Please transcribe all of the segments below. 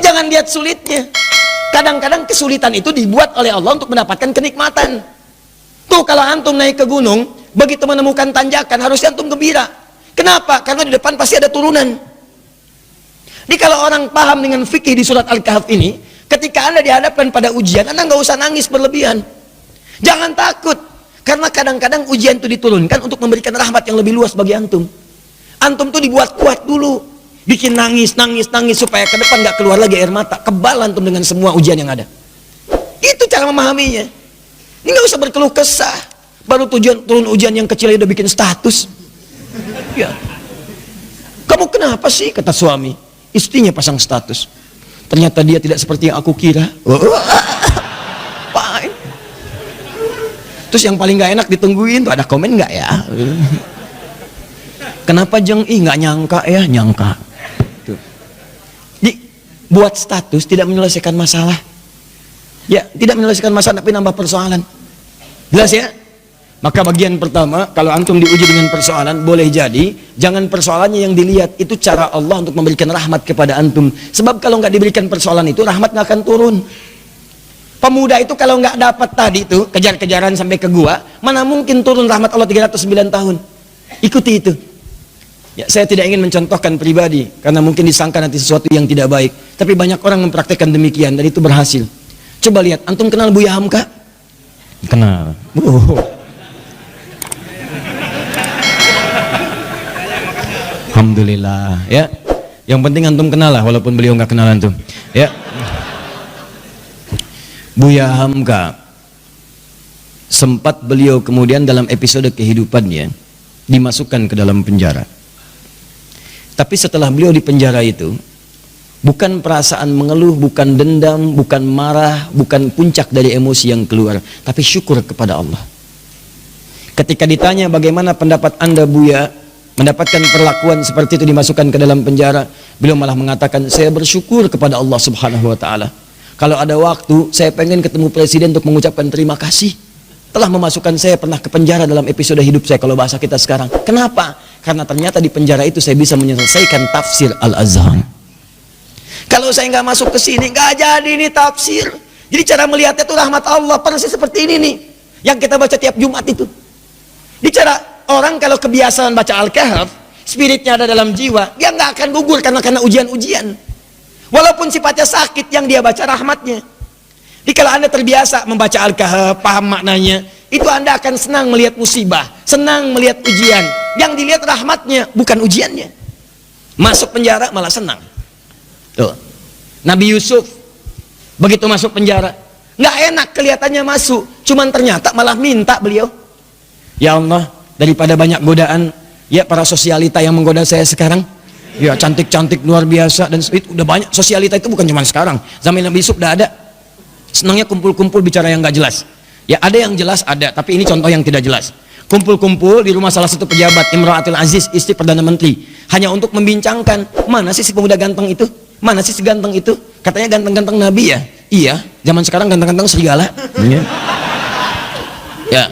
Jangan lihat sulitnya. Kadang-kadang kesulitan itu dibuat oleh Allah untuk mendapatkan kenikmatan. Tuh kalau antum naik ke gunung, begitu menemukan tanjakan harusnya antum gembira. Kenapa? Karena di depan pasti ada turunan. Jadi kalau orang paham dengan fikih di surat Al-Kahf ini, ketika anda dihadapkan pada ujian, anda nggak usah nangis berlebihan. Jangan takut, karena kadang-kadang ujian itu diturunkan untuk memberikan rahmat yang lebih luas bagi antum. Antum tuh dibuat kuat dulu, bikin nangis supaya ke depan nggak keluar lagi air mata. Kebal antum dengan semua ujian yang ada. Itu cara memahaminya. Ini nggak usah berkeluh kesah. Baru turun ujian yang kecil udah bikin status. Ya. Kamu kenapa sih, kata suami? Istrinya pasang status. Ternyata dia tidak seperti yang aku kira. Fine. Terus yang paling nggak enak ditungguin tuh ada komen nggak ya? Kenapa Jeng? Nggak nyangka ya, nyangka. Tuh. Buat status tidak menyelesaikan masalah. Ya, tidak menyelesaikan masalah tapi nambah persoalan. Jelas ya? Maka bagian pertama, kalau antum diuji dengan persoalan, boleh jadi jangan persoalannya yang dilihat, itu cara Allah untuk memberikan rahmat kepada antum. Sebab kalau nggak diberikan persoalan itu, rahmat nggak akan turun. Pemuda itu kalau nggak dapat tadi itu kejar-kejaran sampai ke gua, mana mungkin turun rahmat Allah 309 tahun. Ikuti itu. Ya, saya tidak ingin mencontohkan pribadi karena mungkin disangka nanti sesuatu yang tidak baik. Tapi banyak orang mempraktekkan demikian dan itu berhasil. Coba lihat, antum kenal Buya Hamka? Kenal. Alhamdulillah, ya. Yang penting antum kenal lah, walaupun beliau nggak kenal antum. Ya. Buya Hamka, sempat beliau kemudian dalam episode kehidupannya dimasukkan ke dalam penjara. Tapi setelah beliau di penjara itu, bukan perasaan mengeluh, bukan dendam, bukan marah, bukan puncak dari emosi yang keluar, tapi syukur kepada Allah. Ketika ditanya bagaimana pendapat anda Buya mendapatkan perlakuan seperti itu dimasukkan ke dalam penjara, beliau malah mengatakan, saya bersyukur kepada Allah Subhanahu wa ta'ala. Kalau ada waktu, saya pengen ketemu presiden untuk mengucapkan terima kasih telah memasukkan saya pernah ke penjara dalam episode hidup saya, kalau bahasa kita sekarang. Kenapa? Karena ternyata di penjara itu saya bisa menyelesaikan tafsir Al-Azhar. Kalau saya nggak masuk ke sini, nggak jadi ini tafsir. Jadi cara melihatnya itu rahmat Allah, persis seperti ini nih yang kita baca tiap Jumat itu. Bicara orang kalau kebiasaan baca Al-Kahf, spiritnya ada dalam jiwa, dia nggak akan gugur karena ujian-ujian. Walaupun sifatnya sakit, yang dia baca rahmatnya. Jadi kalau anda terbiasa membaca Al-Kahf, paham maknanya, itu anda akan senang melihat musibah, senang melihat ujian. Yang dilihat rahmatnya, bukan ujiannya. Masuk penjara malah senang. Tuh. Nabi Yusuf begitu masuk penjara, nggak enak kelihatannya masuk, cuman ternyata malah minta beliau, ya Allah, daripada banyak godaan, ya para sosialita yang menggoda saya sekarang, ya cantik-cantik luar biasa, dan itu udah banyak. Sosialita itu bukan cuma sekarang, zaman Nabi Yusuf udah ada. Senangnya kumpul-kumpul bicara yang nggak jelas. Ya ada yang jelas ada, tapi ini contoh yang tidak jelas. Kumpul-kumpul di rumah salah satu pejabat, Imratul Aziz, istri Perdana Menteri, hanya untuk membincangkan, mana sih si pemuda ganteng itu? Mana sih si ganteng itu? Katanya ganteng-ganteng Nabi ya? Iya, zaman sekarang ganteng-ganteng serigala. Ya.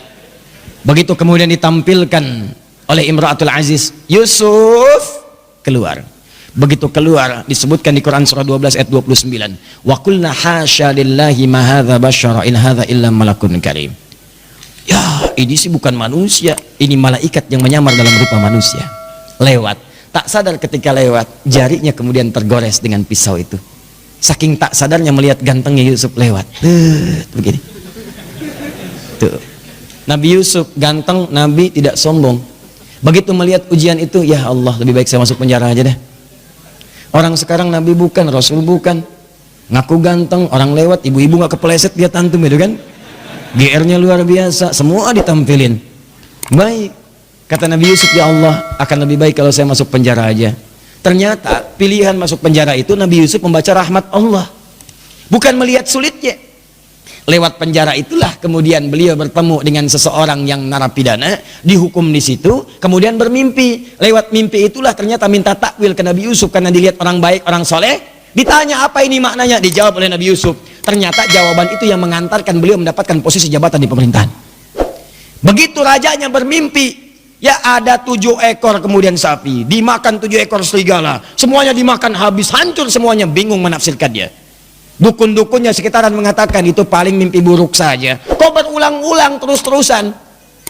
Begitu kemudian ditampilkan oleh Imratul Aziz, Yusuf keluar. Begitu keluar, disebutkan di Quran surah 12 ayat 29, wa qulna hasya lillahi ma hadza basyara in hadza illa malakun karim. Ya, ini sih bukan manusia, ini malaikat yang menyamar dalam rupa manusia. Lewat, tak sadar ketika lewat, jarinya kemudian tergores dengan pisau itu. Saking tak sadarnya melihat gantengnya Yusuf lewat. Begini. Tuh. Nabi Yusuf ganteng, Nabi tidak sombong. Begitu melihat ujian itu, ya Allah, lebih baik saya masuk penjara aja deh. Orang sekarang Nabi bukan, Rasul bukan, ngaku ganteng, orang lewat, ibu-ibu nggak kepleset dia tantum itu kan, GR-nya luar biasa, semua ditampilin. Baik, kata Nabi Yusuf, ya Allah, akan lebih baik kalau saya masuk penjara aja. Ternyata pilihan masuk penjara itu Nabi Yusuf membaca rahmat Allah, bukan melihat sulitnya. Lewat penjara itulah kemudian beliau bertemu dengan seseorang yang narapidana, dihukum di situ, kemudian bermimpi. Lewat mimpi itulah ternyata minta takwil ke Nabi Yusuf karena dilihat orang baik, orang soleh. Ditanya apa ini maknanya, dijawab oleh Nabi Yusuf. Ternyata jawaban itu yang mengantarkan beliau mendapatkan posisi jabatan di pemerintahan. Begitu rajanya bermimpi, Ya ada 7 ekor kemudian sapi, dimakan 7 ekor serigala, semuanya dimakan habis, hancur semuanya. Bingung menafsirkan dia. Dukun-dukunnya sekitaran mengatakan itu paling mimpi buruk saja. Kok berulang-ulang terus-terusan?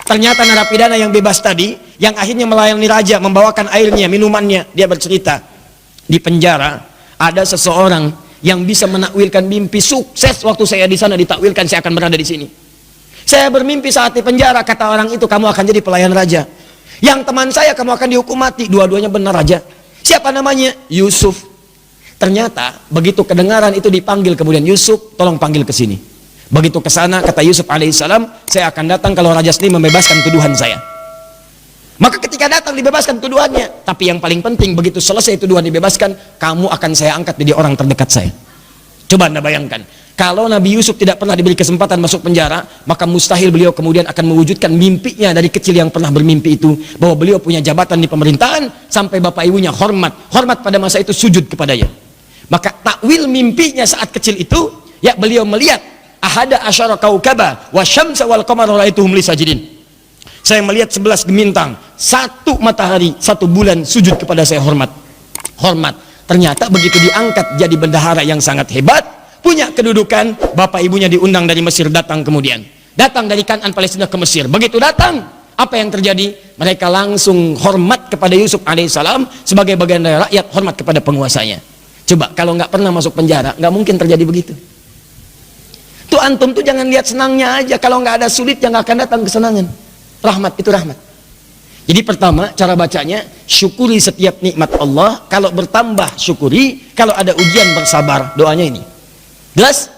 Ternyata narapidana yang bebas tadi, yang akhirnya melayani raja, membawakan airnya, minumannya, dia bercerita, di penjara ada seseorang yang bisa menakwilkan mimpi. Sukses waktu saya di sana ditakwilkan saya akan berada di sini. Saya bermimpi saat di penjara, kata orang itu, kamu akan jadi pelayan raja. Yang teman saya, kamu akan dihukum mati. Dua-duanya benar raja. Siapa namanya? Yusuf. Ternyata begitu kedengaran itu dipanggil kemudian, Yusuf, tolong panggil ke sini. Begitu ke sana, kata Yusuf alaihissalam, saya akan datang kalau Raja Slim membebaskan tuduhan saya. Maka ketika datang dibebaskan tuduhannya. Tapi yang paling penting, begitu selesai tuduhan dibebaskan, kamu akan saya angkat jadi orang terdekat saya. Coba Anda bayangkan, kalau Nabi Yusuf tidak pernah diberi kesempatan masuk penjara, maka mustahil beliau kemudian akan mewujudkan mimpinya dari kecil yang pernah bermimpi itu, bahwa beliau punya jabatan di pemerintahan, sampai bapak ibunya hormat pada masa itu sujud kepadanya. Maka takwil mimpinya saat kecil itu, ya beliau melihat ahada asyara kaukaba wa syamsa wal qamara ra'aituhum li sajidin. Saya melihat 11 gemintang, 1 matahari, 1 bulan sujud kepada saya, hormat. Ternyata begitu diangkat jadi bendahara yang sangat hebat, punya kedudukan, bapak ibunya diundang dari Mesir, datang dari Kanaan Palestina ke Mesir. Begitu datang, apa yang terjadi? Mereka langsung hormat kepada Yusuf alaihissalam sebagai bagian dari rakyat, hormat kepada penguasanya. Coba kalau nggak pernah masuk penjara, nggak mungkin terjadi begitu. Tuh antum tuh jangan lihat senangnya aja, kalau nggak ada sulit yang nggak akan datang kesenangan. Rahmat itu rahmat. Jadi pertama cara bacanya, syukuri setiap nikmat Allah, kalau bertambah syukuri, kalau ada ujian bersabar. Doanya ini. Jelas?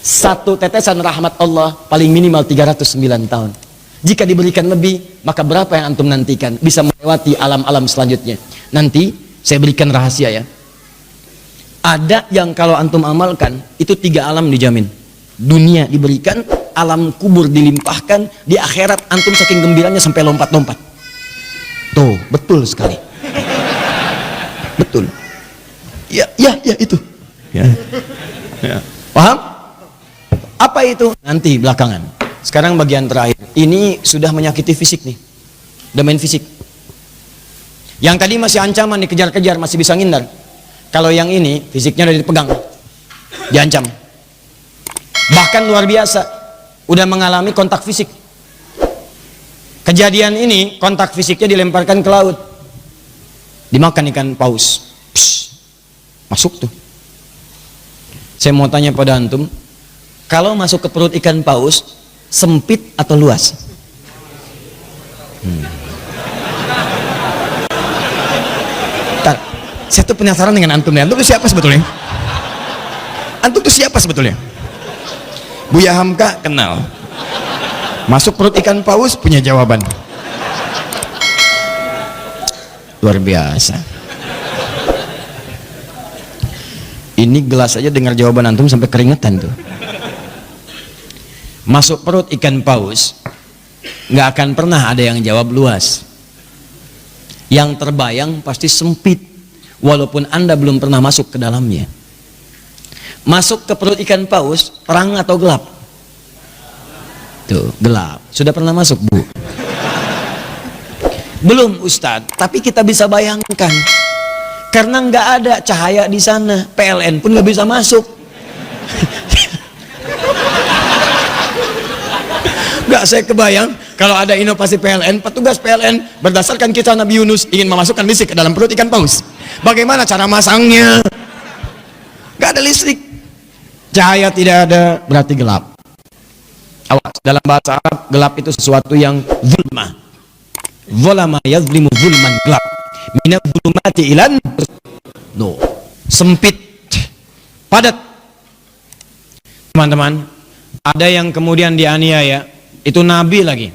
1 tetesan rahmat Allah paling minimal 309 tahun. Jika diberikan lebih, maka berapa yang antum nantikan? Bisa melewati alam-alam selanjutnya. Nanti saya berikan rahasia ya. Ada yang kalau antum amalkan, itu 3 alam dijamin. Dunia diberikan, alam kubur dilimpahkan, di akhirat antum saking gembiranya sampai lompat-lompat. Tuh, betul sekali. Betul. Ya itu. Ya. Paham? Apa itu? Nanti belakangan. Sekarang bagian terakhir. Ini sudah menyakiti fisik nih. Udah main fisik. Yang tadi masih ancaman, dikejar-kejar, masih bisa ngindar. Kalau yang ini fisiknya udah dipegang, diancam. Bahkan luar biasa, udah mengalami kontak fisik. Kejadian ini kontak fisiknya dilemparkan ke laut, dimakan ikan paus. Masuk tuh. Saya mau tanya pada antum, kalau masuk ke perut ikan paus, sempit atau luas? Bentar, saya tuh penasaran dengan antum ya. Antum tuh siapa sebetulnya? Antum tuh siapa sebetulnya? Buya Hamka kenal. Masuk perut ikan paus punya jawaban. Luar biasa. Ini gelas aja dengar jawaban antum sampai keringetan tuh. Masuk perut ikan paus, nggak akan pernah ada yang jawab luas. Yang terbayang pasti sempit, walaupun Anda belum pernah masuk ke dalamnya. Masuk ke perut ikan paus, terang atau gelap? Tuh, gelap. Sudah pernah masuk, Bu? Belum, Ustadz. Tapi kita bisa bayangkan. Karena nggak ada cahaya di sana. PLN pun nggak bisa masuk. Nggak, saya kebayang kalau ada inovasi PLN, petugas PLN berdasarkan kisah Nabi Yunus ingin memasukkan listrik ke dalam perut ikan paus. Bagaimana cara masangnya? Nggak ada listrik. Cahaya tidak ada, berarti gelap. Awas, dalam bahasa Arab gelap itu sesuatu yang zulma. Zulama yazlimu zulman, gelap. Minaz zulumati ilan no. Sempit, padat. Teman-teman, ada yang kemudian dianiaya, itu nabi lagi.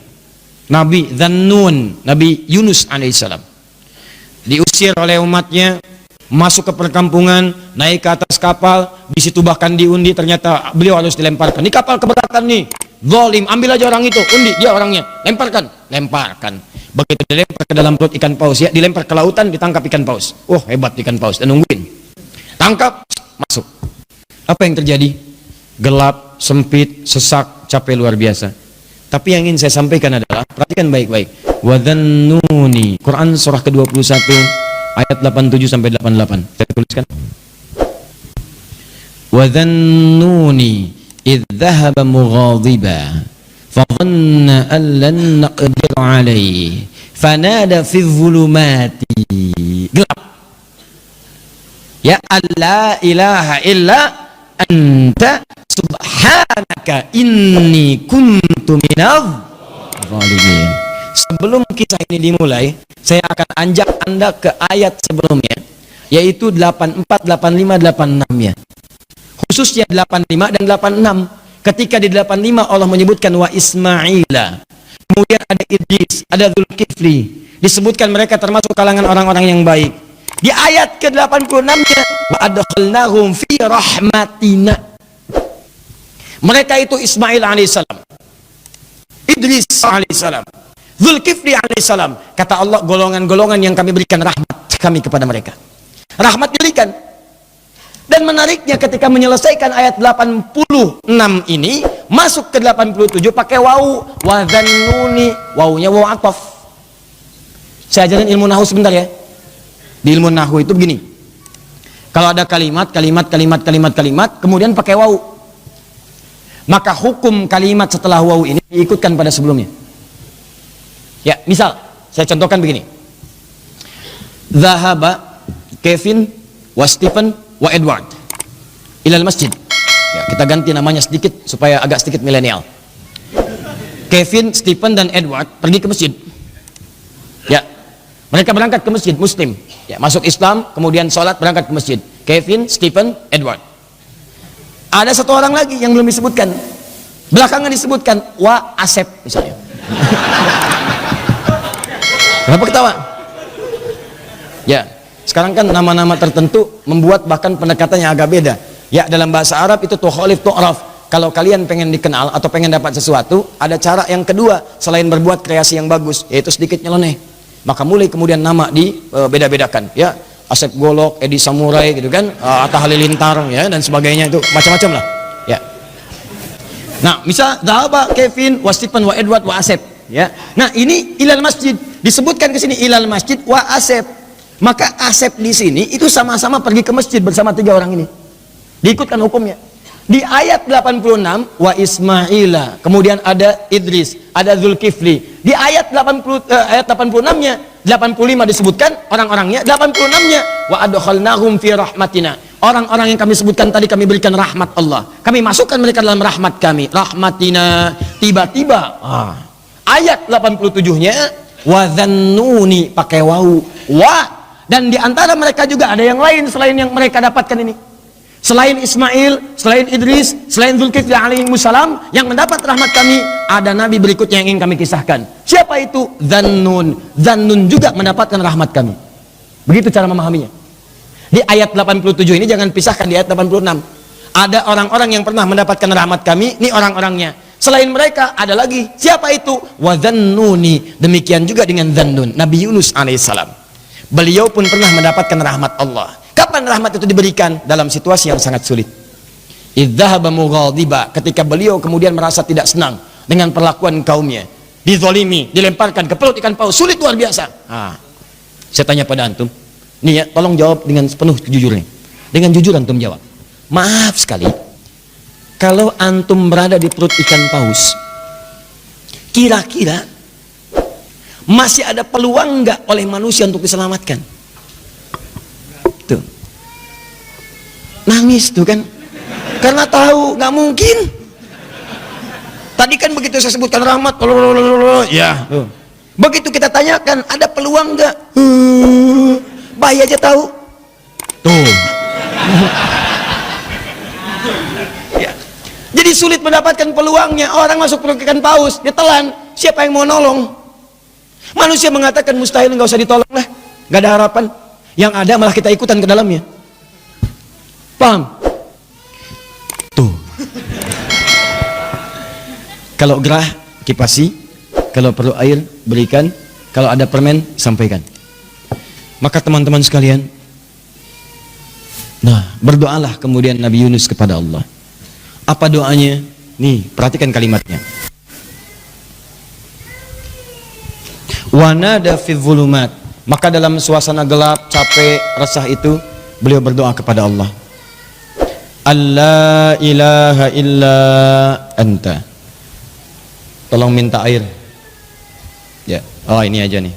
Nabi Dzannun, Nabi Yunus alaihissalam. Diusir oleh umatnya, masuk ke perkampungan, naik ke atas kapal, di situ bahkan diundi, ternyata beliau harus dilemparkan. Ini kapal keberatan nih. Zalim, ambil aja orang itu, undi, dia orangnya, lemparkan. Begitu dilempar ke dalam perut ikan paus, ya, dilempar ke lautan, ditangkap ikan paus. Oh, hebat ikan paus, dan nungguin. Tangkap, masuk. Apa yang terjadi? Gelap, sempit, sesak, capek luar biasa. Tapi yang ingin saya sampaikan adalah, perhatikan baik-baik. Wadhannuni, Quran surah ke-21 ayat 87 sampai 88. Saya tuliskan. Wadhannuni idh dhahaba mughadiba fadhanna an lan naqdir alayhi fanada fi dhulumati, gelap, ya alla ilaha illa anta subhanaka inni kuntu minadh zalimin. Sebelum kisah ini dimulai, saya akan ajak Anda ke ayat sebelumnya, yaitu 84, 85, 86 ya. Khususnya 85 dan 86. Ketika di 85 Allah menyebutkan wa Ismaila, kemudian ada Idris, ada Dzulkifli, disebutkan mereka termasuk kalangan orang-orang yang baik. Di ayat ke-86-nya wa adkhalnahum fi rahmatina. Mereka itu Ismail alaihissalam, Idris alaihissalam, Dzulkifli alaihissalam. Kata Allah, golongan-golongan yang kami berikan rahmat kami kepada mereka. Rahmat diberikan. Dan menariknya ketika menyelesaikan ayat 86 ini, masuk ke 87 pakai wawu, wadhannuni, wawunya wawu ataf. Saya ajarin ilmu nahwu sebentar ya. Di ilmu nahwu itu begini. Kalau ada kalimat, kemudian pakai wawu, maka hukum kalimat setelah wawu ini diikutkan pada sebelumnya. Ya, misal saya contohkan begini. Zahaba Kevin wa Stephen wa Edward ilal masjid. Ya, kita ganti namanya sedikit supaya agak sedikit milenial. Kevin, Stephen dan Edward pergi ke masjid. Ya, mereka berangkat ke masjid, Muslim. Ya, masuk Islam, kemudian sholat, berangkat ke masjid. Kevin, Stephen, Edward. Ada satu orang lagi yang belum disebutkan. Belakangan disebutkan wa Asep misalnya. Kenapa ketawa? Ya, sekarang kan nama-nama tertentu membuat bahkan pendekatannya agak beda. Ya, dalam bahasa Arab itu tukhalif tu'raf. Kalau kalian pengen dikenal atau pengen dapat sesuatu, ada cara yang kedua selain berbuat kreasi yang bagus, yaitu sedikit nyeleneh. Maka mulai kemudian nama dibeda-bedakan. Ya, Asep Golok, Edi Samurai gitu kan, Atta Halilintar ya dan sebagainya, itu macam-macam lah. Ya. Nah, misal Zahaba Kevin wa Stephen wa Edward wa Asep. Ya. Nah, ini ilal masjid disebutkan ke sini ilal masjid wa Asep. Maka Asep di sini itu sama-sama pergi ke masjid bersama tiga orang ini. Diikutkan hukumnya. Di ayat 86 wa Ismaila, kemudian ada Idris, ada Dzulkifli. Di ayat 86-nya, 85 disebutkan orang-orangnya, 86-nya wa adkhalnahum fi rahmatina. Orang-orang yang kami sebutkan tadi kami berikan rahmat Allah. Kami masukkan mereka dalam rahmat kami. Rahmatina, tiba-tiba ayat 87-nya wa dhannuni pakai wawu. Dan di antara mereka juga ada yang lain selain yang mereka dapatkan ini. Selain Ismail, selain Idris, selain Dzulkifli alaihissalam yang mendapat rahmat kami, ada nabi berikutnya yang ingin kami kisahkan. Siapa itu? Dhannun. Dhannun juga mendapatkan rahmat kami. Begitu cara memahaminya. Di ayat 87 ini jangan pisahkan di ayat 86. Ada orang-orang yang pernah mendapatkan rahmat kami, ini orang-orangnya. Selain mereka ada lagi. Siapa itu? Wa dhannuni. Demikian juga dengan Dhannun, Nabi Yunus alaihissalam. Beliau pun pernah mendapatkan rahmat Allah. Kapan rahmat itu diberikan? Dalam situasi yang sangat sulit. Idzahaba mughadiba, ketika beliau kemudian merasa tidak senang dengan perlakuan kaumnya, dizalimi, dilemparkan ke perut ikan paus, sulit luar biasa. Saya tanya pada antum, nih ya, tolong jawab dengan sepenuh kejujuran. Dengan jujur antum jawab. Maaf sekali, kalau antum berada di perut ikan paus, kira-kira masih ada peluang nggak oleh manusia untuk diselamatkan? Tuh. Nangis tuh kan, karena tahu nggak mungkin. Tadi kan begitu saya sebutkan rahmat, ya. Begitu kita tanyakan ada peluang nggak, bayi aja tahu. Tuh. Ya. Jadi sulit mendapatkan peluangnya. Orang masuk perut ikan paus, ditelan. Siapa yang mau nolong? Manusia mengatakan mustahil, nggak usah ditolong lah, nggak ada harapan. Yang ada malah kita ikutan ke dalamnya. Paham? Tuh. Kalau gerah kipasi, kalau perlu air berikan, kalau ada permen sampaikan. Maka teman-teman sekalian, nah berdoalah kemudian Nabi Yunus kepada Allah. Apa doanya? Nih, perhatikan kalimatnya. Wa nada fi dzulumat. Maka dalam suasana gelap, capek, resah itu beliau berdoa kepada Allah. Allah ilaha illa anta. Tolong minta air. Ya, oh ini aja nih.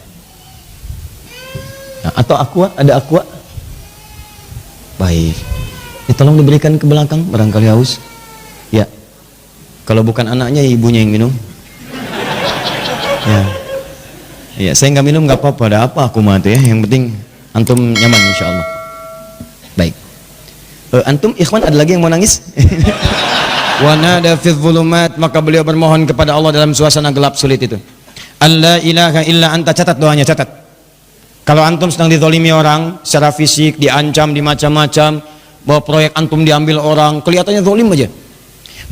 Nah, atau aqua, ada aqua? Baik. Tolong diberikan ke belakang, barangkali haus. Ya. Kalau bukan anaknya, ibunya yang minum. Ya. Ya, saya nggak minum nggak apa-apa. Ada apa aku mah tuh ya? Yang penting antum nyaman insyaallah. Baik. Antum ikhwan ada lagi yang mau nangis? Wa nada fi dzulumat, maka beliau bermohon kepada Allah dalam suasana gelap sulit itu. Allah ilaha illa anta, catat doanya, catat. Kalau antum sedang dizalimi orang secara fisik, diancam, dimacam-macam, bahwa proyek antum diambil orang, kelihatannya zalim aja.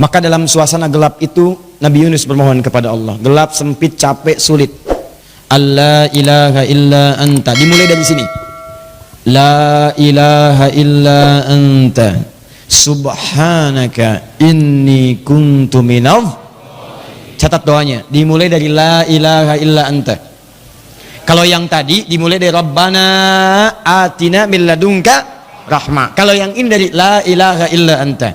Maka dalam suasana gelap itu Nabi Yunus bermohon kepada Allah. Gelap, sempit, capek, sulit. Allah ilaha illa anta. Dimulai dari sini. La ilaha illa anta subhanaka inni kuntu minadh. Catat doanya. Dimulai dari la ilaha illa anta. Kalau yang tadi dimulai dari Rabbana atina min ladunka rahmah. Kalau yang ini dari la ilaha illa anta.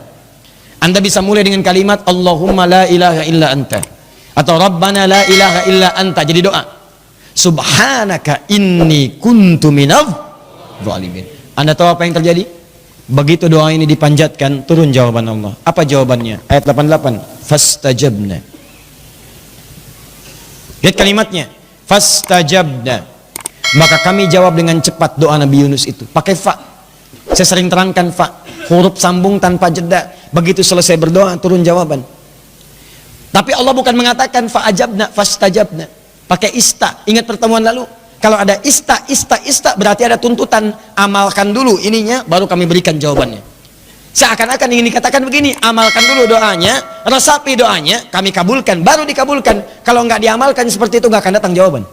Anda bisa mulai dengan kalimat Allahumma la ilaha illa anta, atau Rabbana la ilaha illa anta, jadi doa. Subhanaka inni kuntu minadh zalimin. Anda tahu apa yang terjadi? Begitu doa ini dipanjatkan, turun jawaban Allah. Apa jawabannya? Ayat 88. Fastajabna. Lihat kalimatnya. Fastajabna. Maka kami jawab dengan cepat doa Nabi Yunus itu. Pakai fa. Saya sering terangkan fa. Huruf sambung tanpa jeda. Begitu selesai berdoa, turun jawaban. Tapi Allah bukan mengatakan fa'ajabna, fastajabna. Pakai ista. Ingat pertemuan lalu? Kalau ada ista berarti ada tuntutan, amalkan dulu ininya baru kami berikan jawabannya. Seakan-akan ingin dikatakan begini, amalkan dulu doanya, resapi doanya, kami kabulkan, baru dikabulkan. Kalau nggak diamalkan seperti itu nggak akan datang jawaban.